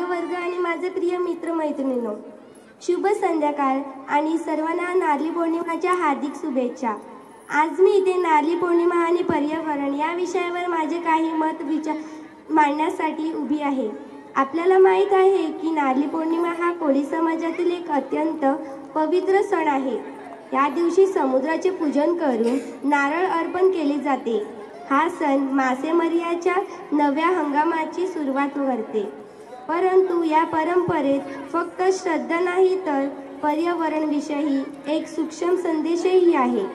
वर्ग आणि माझे प्रिय मित्रमैत्रिणींनो, शुभ संध्याकाळ आणि सर्वांना नारळी पौर्णिमेच्या हार्दिक शुभेच्छा। आज मी इथे नारळी पौर्णिमा आणि पर्यावरण या विषयावर माझे काही मत मांडण्यासाठी उभी आहे। आपल्याला माहित आहे की नारळी पौर्णिमा हा कोळी समाजातील एक अत्यंत पवित्र सण आहे। या दिवशी समुद्राचे पूजन करून नारळ अर्पण केले जाते। हा सण मासेमारीच्या नव्या हंगामाची सुरुवात करते, परंतु या परंपरेत फक्त श्रद्धा नाही तर पर्यावरणविषयी एक सूक्ष्म संदेशही आहे।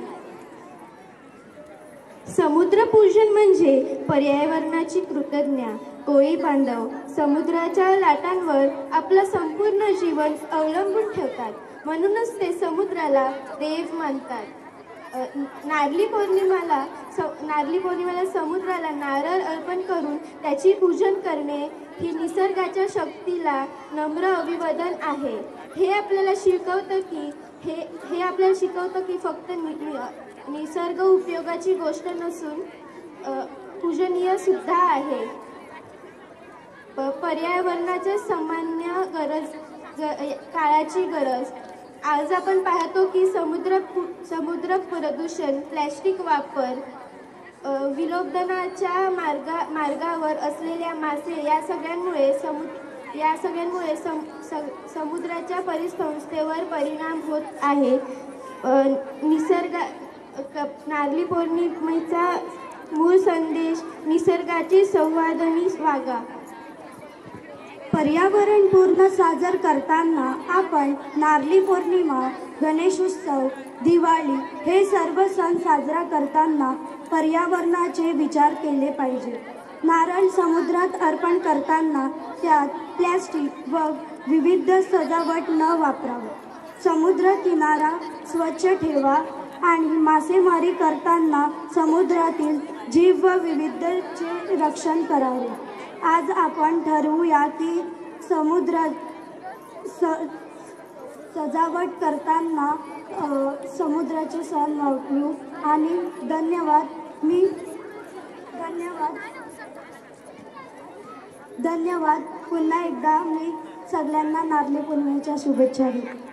समुद्रपूजन म्हणजे पर्यावरणाची कृतज्ञता। कोळी बांधव समुद्राच्या लाटांवर आपलं संपूर्ण जीवन अवलंबून ठेवतात, म्हणूनच ते समुद्राला देव मानतात। नारळी पौर्णिमेला समुद्राला नारळ अर्पण करून त्याची पूजन करणे ही निसर्गाच्या शक्तीला नम्र अभिवादन आहे। हे आपल्याला शिकवतं की फक्त निसर्ग उपयोगाची गोष्ट नसून पूजनीय सुद्धा आहे। पर्यावरणाच्या सामान्य काळाची गरज। आज आपण पाहतो की समुद्र प्रदूषण, प्लास्टिक वापर, विलोपनाच्या मार्गावर असलेल्या मासे या सगळ्यांमुळे समुद्राच्या परिसंस्थेवर परिणाम होत आहे। नारळी पौर्णिमेचा मूळ संदेश निसर्गाची संवादनी वागा। पर्यावरणपूर्ण साजरा करताना आपण नारळी पौर्णिमा, गणेशोत्सव, दिवाळी हे सर्व सण साजरा करताना पर्यावरणाचे विचार केले पाहिजे। नारळ समुद्रात अर्पण करताना त्यात प्लास्टिक व विविध सजावट न वापरावे। समुद्र किनारा स्वच्छ ठेवा आणि मासेमारी करताना समुद्रातील जीव व विविधतेचे रक्षण करावे। आज आपण ठरवूया की सजावट करताना समुद्राचे सण वापरू। आणि धन्यवाद। पुन्हा एकदा मी सगळ्यांना नारळी पौर्णिमेच्या शुभेच्छा देते।